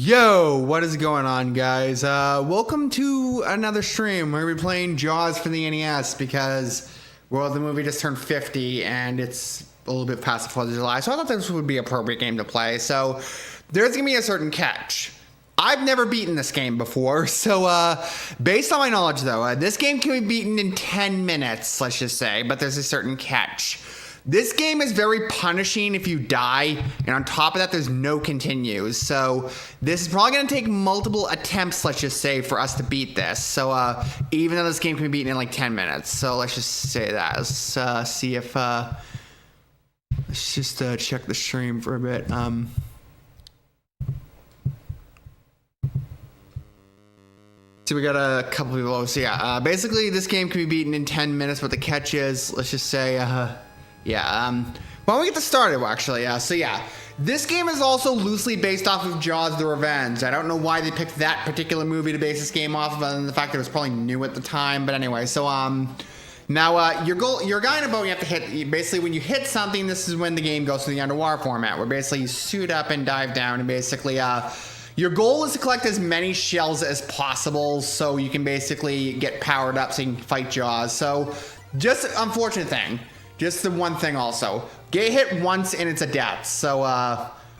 Yo, what is going on, guys? Welcome to another stream where we're playing Jaws for the NES because, well, the movie just turned 50 and it's a little bit past the 4th of July, so I thought this would be an appropriate game to play. So there's gonna be a certain catch. I've never beaten this game before, so based on my knowledge, though, this game can be beaten in 10 minutes, let's just say, but there's a certain catch. This game is very punishing if you die, and on top of that, there's no continues. So this is probably going to take multiple attempts, let's just say, for us to beat this. So even though this game can be beaten in like 10 minutes. So let's just say that. Let's see if... let's just check the stream for a bit. So we got a couple people. So yeah, basically this game can be beaten in 10 minutes, but the catch is, let's just say... why don't we get this started, actually? So yeah, this game is also loosely based off of Jaws the Revenge. I don't know why they picked that particular movie to base this game off of, other than the fact that it was probably new at the time. But anyway, so now your guy in a boat, you have to hit, basically when you hit something, this is when the game goes to the underwater format, where basically you suit up and dive down, and basically your goal is to collect as many shells as possible so you can basically get powered up so you can fight Jaws. So just an unfortunate thing. Just the one thing also. Get hit once and it's a death. So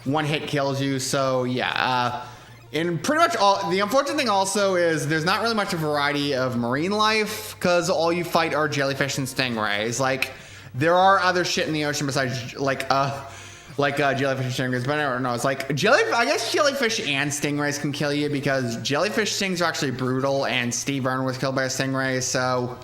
one hit kills you. So yeah. And pretty much all the unfortunate thing also is there's not really much of a variety of marine life because all you fight are jellyfish and stingrays. Like there are other shit in the ocean besides like jellyfish and stingrays, but I don't know. It's like I guess jellyfish and stingrays can kill you because jellyfish stings are actually brutal, and Steve Irwin was killed by a stingray. So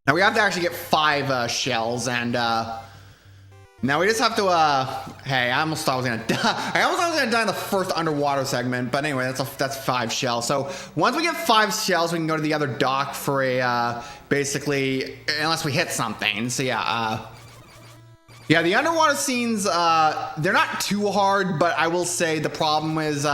now we have to actually get 5 shells, and now we just have to. Hey, I almost thought I was gonna die. I almost thought I was gonna die in the first underwater segment, but anyway, that's 5 shells. So once we get 5 shells, we can go to the other dock for a basically, unless we hit something. So yeah. Yeah, the underwater scenes, they're not too hard, but I will say the problem is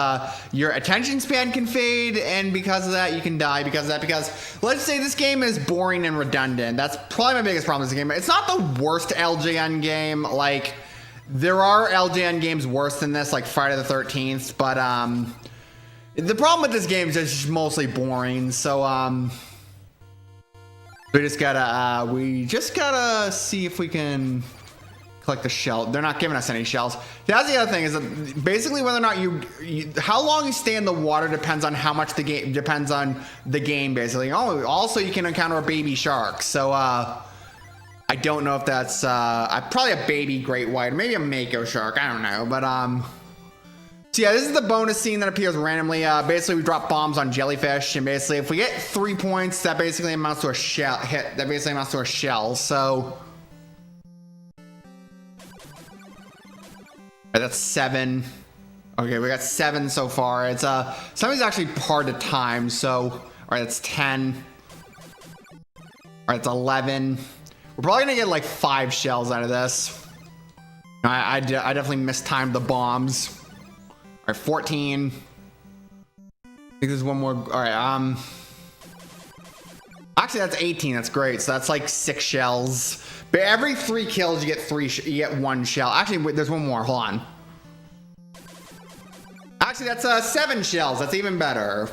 your attention span can fade, and because of that, you can die because of that. Because let's say this game is boring and redundant. That's probably my biggest problem with this game. It's not the worst LJN game. Like, there are LJN games worse than this, like Friday the 13th, but the problem with this game is it's just mostly boring. So, we just gotta see if we can collect the shell. They're not giving us any shells. That's the other thing, is that basically whether or not how long you stay in the water depends on how much depends on the game, basically. Oh, also you can encounter a baby shark. So I don't know if that's probably a baby great white, or maybe a mako shark. I don't know, but so yeah, this is the bonus scene that appears randomly. Basically, we drop bombs on jellyfish, and basically if we get 3 points, that basically amounts to a shell hit. That basically amounts to a shell. So that's 7. Okay, we got 7 so far. It's something's actually part of time. So, all right, that's 10. All right, it's 11. We're probably gonna get like 5 shells out of this. I definitely mistimed the bombs. All right, 14. I think there's one more. All right, actually that's 18. That's great. So that's like 6 shells. But every 3 kills, you get 1 shell. Actually, wait, there's one more. Hold on. Actually, that's 7 shells. That's even better.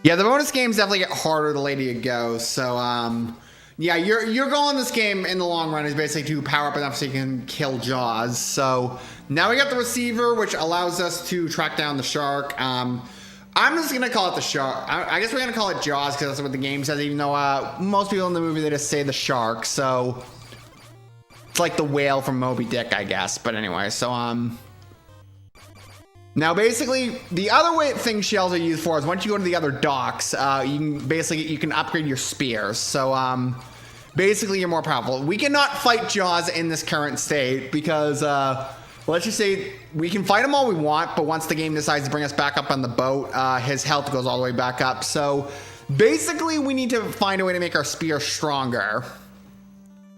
Yeah, the bonus games definitely get harder the later you go. So, yeah, your goal in this game in the long run is basically to power up enough so you can kill Jaws. So now we got the receiver, which allows us to track down the shark. I'm just gonna call it the shark. I guess we're gonna call it Jaws because that's what the game says, even though most people in the movie, they just say the shark. So it's like the whale from Moby Dick, I guess. But anyway, so now basically the other thing shells are used for is once you go to the other docks, you can upgrade your spears. So basically you're more powerful. We cannot fight Jaws in this current state because let's just say we can fight him all we want, but once the game decides to bring us back up on the boat, his health goes all the way back up. So basically we need to find a way to make our spear stronger.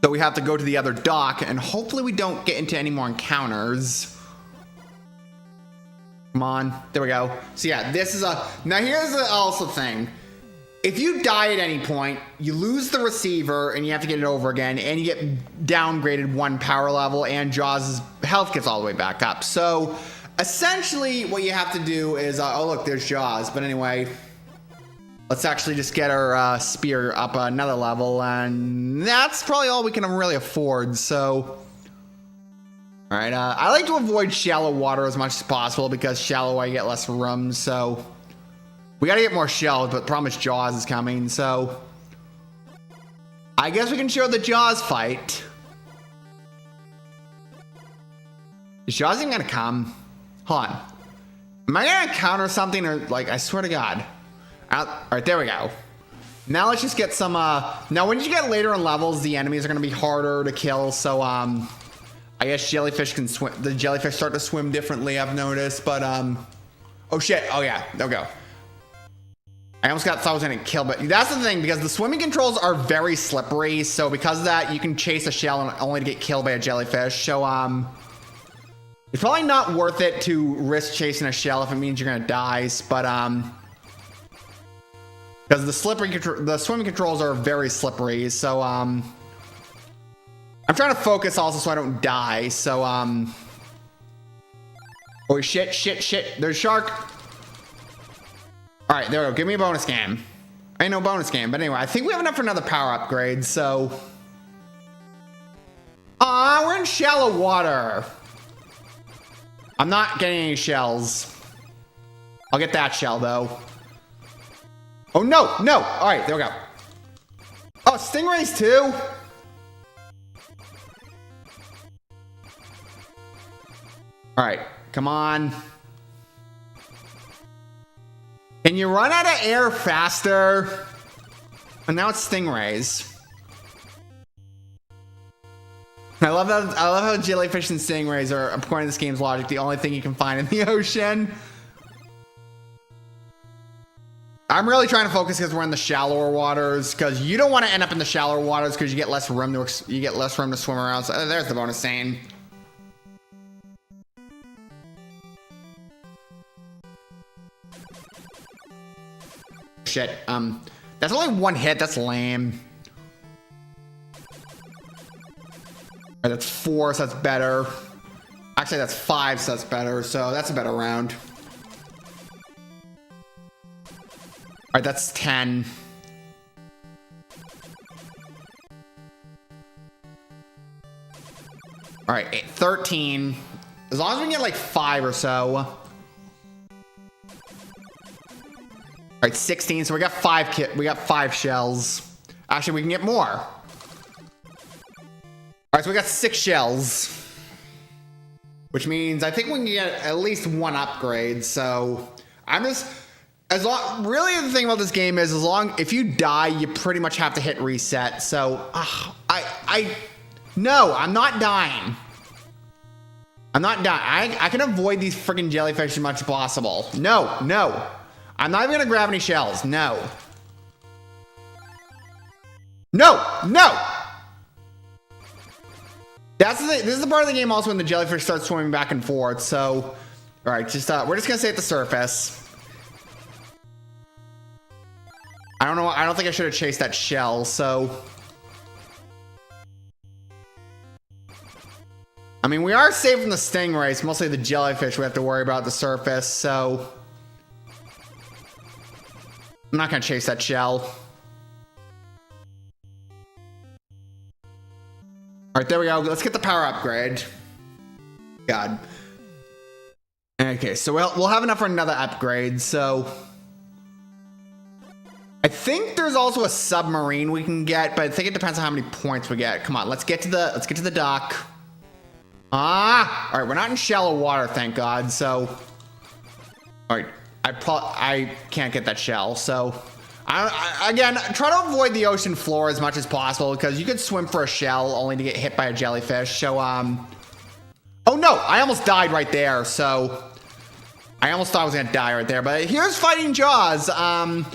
So we have to go to the other dock, and hopefully we don't get into any more encounters. Come on, there we go. So yeah, this is now here's also thing. If you die at any point, you lose the receiver and you have to get it over again, and you get downgraded 1 power level, and Jaws' health gets all the way back up. So essentially what you have to do is, oh look, there's Jaws. But anyway, let's actually just get our spear up another level, and that's probably all we can really afford. So, all right, I like to avoid shallow water as much as possible because shallow I get less room. So we got to get more shells, but the problem is Jaws is coming. So I guess we can show the Jaws fight. Is Jaws even gonna come? Hold on. Am I gonna encounter something, or like, I swear to God. All right, there we go. Now let's just get some, now when you get later in levels, the enemies are gonna be harder to kill. So, I guess jellyfish can swim. The jellyfish start to swim differently, I've noticed, but, oh shit. Oh yeah, there we go. I almost thought I was gonna kill, but that's the thing, because the swimming controls are very slippery. So because of that, you can chase a shell and only to get killed by a jellyfish. So, it's probably not worth it to risk chasing a shell if it means you're gonna die. But, because the swimming controls are very slippery. So, I'm trying to focus also so I don't die. So, oh shit, there's a shark. All right, there we go. Give me a bonus game. Ain't no bonus game, but anyway, I think we have enough for another power upgrade. So, we're in shallow water. I'm not getting any shells. I'll get that shell though. Oh no. All right, there we go. Oh, stingrays too. All right, come on. Can you run out of air faster? And now it's stingrays. I love how jellyfish and stingrays are, according to this game's logic, the only thing you can find in the ocean. I'm really trying to focus because we're in the shallower waters, because you don't want to end up in the shallower waters because you get less room to swim around. So there's the bonus scene. Shit. That's only one hit. That's lame. All right, that's 4, so that's better. Actually, that's 5, so that's better. So that's a better round. All right, that's 10. All right, 13. As long as we can get like 5 or so. All right, 16. So we got 5 shells. Actually, we can get more. All right, so we got 6 shells, which means I think we can get at least 1 upgrade. So I'm just, really the thing about this game is if you die, you pretty much have to hit reset. So no, I'm not dying. I'm not dying. I can avoid these freaking jellyfish as much as possible. No. I'm not even gonna grab any shells. No. That's the thing. This is the part of the game also when the jellyfish start swimming back and forth. So, all right, we're just gonna stay at the surface. I don't know. I don't think I should have chased that shell. So, I mean, we are safe from the stingrays. Mostly the jellyfish we have to worry about at the surface. So, I'm not gonna chase that shell. All right, there we go. Let's get the power upgrade. God. Okay, so we'll have enough for another upgrade. So I think there's also a submarine we can get, but I think it depends on how many points we get. Come on, let's get to the dock. All right, we're not in shallow water, thank God. So, all right, I can't get that shell. So, again, try to avoid the ocean floor as much as possible because you could swim for a shell only to get hit by a jellyfish. So, oh no, I almost died right there. So, I almost thought I was gonna die right there. But here's fighting Jaws. Our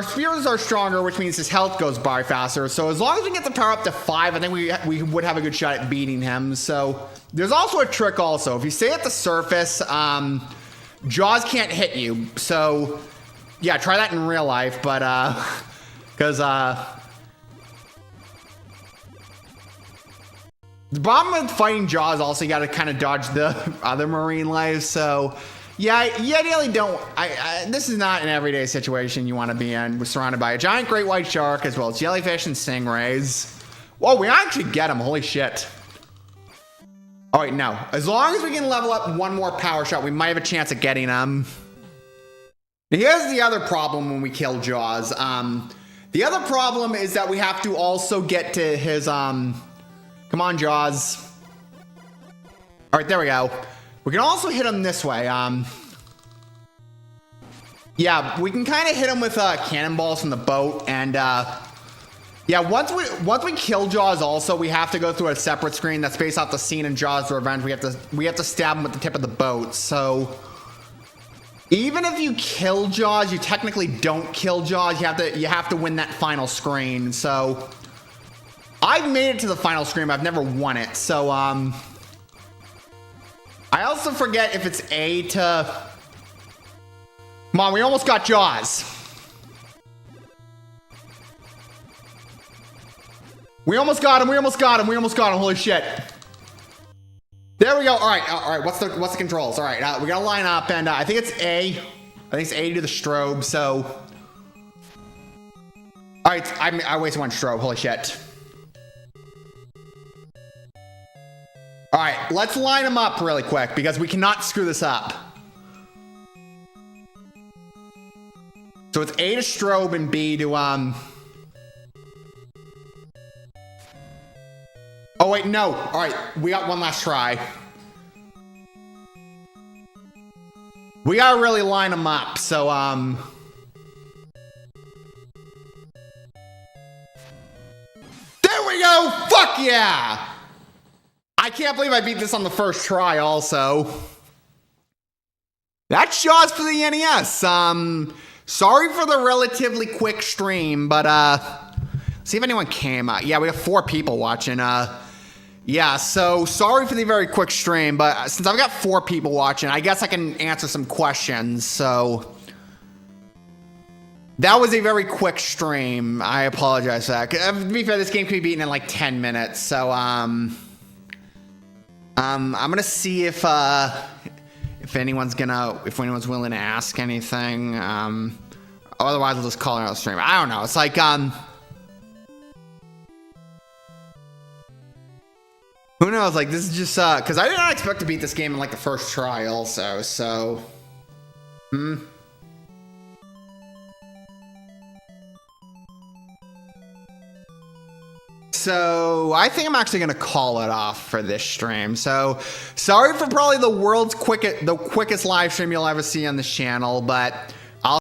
spears are stronger, which means his health goes by faster. So as long as we get the power up to 5, I think we would have a good shot at beating him. So there's also a trick also. If you stay at the surface, Jaws can't hit you. So yeah, try that in real life. But because The problem with fighting Jaws also, you got to kind of dodge the other marine life. So, yeah, you ideally don't. This is not an everyday situation you want to be in. We're surrounded by a giant great white shark as well as jellyfish and stingrays. Whoa, we actually get them. Holy shit. All right, no. As long as we can level up one more power shot, we might have a chance at getting them. Here's the other problem when we kill Jaws. The other problem is that we have to also get to his, come on, Jaws. All right, there we go. We can also hit him this way. Yeah, we can kind of hit him with cannonballs from the boat, and yeah, once we kill Jaws, also we have to go through a separate screen that's based off the scene in Jaws: Revenge. We have to stab him with the tip of the boat. So even if you kill Jaws, you technically don't kill Jaws. You have to win that final screen. So I've made it to the final screen, but I've never won it. So I also forget if it's A to. Come on, we almost got Jaws. We almost got him. We almost got him. We almost got him. Holy shit. There we go. All right. All right. What's the controls? All right. We got to line up, and I think it's A. I think it's A to do the strobe. So, all right. I wasted one strobe. Holy shit. All right. Let's line them up really quick because we cannot screw this up. So it's A to strobe and B to Oh wait, no. All right, we got one last try. We gotta really line them up. So there we go. Fuck yeah! I can't believe I beat this on the first try. Also, that's Jaws for the NES. Sorry for the relatively quick stream, but see if anyone came. Yeah, we have 4 people watching. Yeah, so sorry for the very quick stream, but since I've got 4 people watching, I guess I can answer some questions. So that was a very quick stream. I apologize for that. To be fair, this game can be beaten in like 10 minutes. So I'm gonna see if anyone's willing to ask anything. Otherwise, I'll just call it out the stream. I don't know. It's like who knows? Like, this is just, because I did not expect to beat this game in, like, the first try also, so. So, I think I'm actually going to call it off for this stream. So, sorry for probably the quickest live stream you'll ever see on this channel, but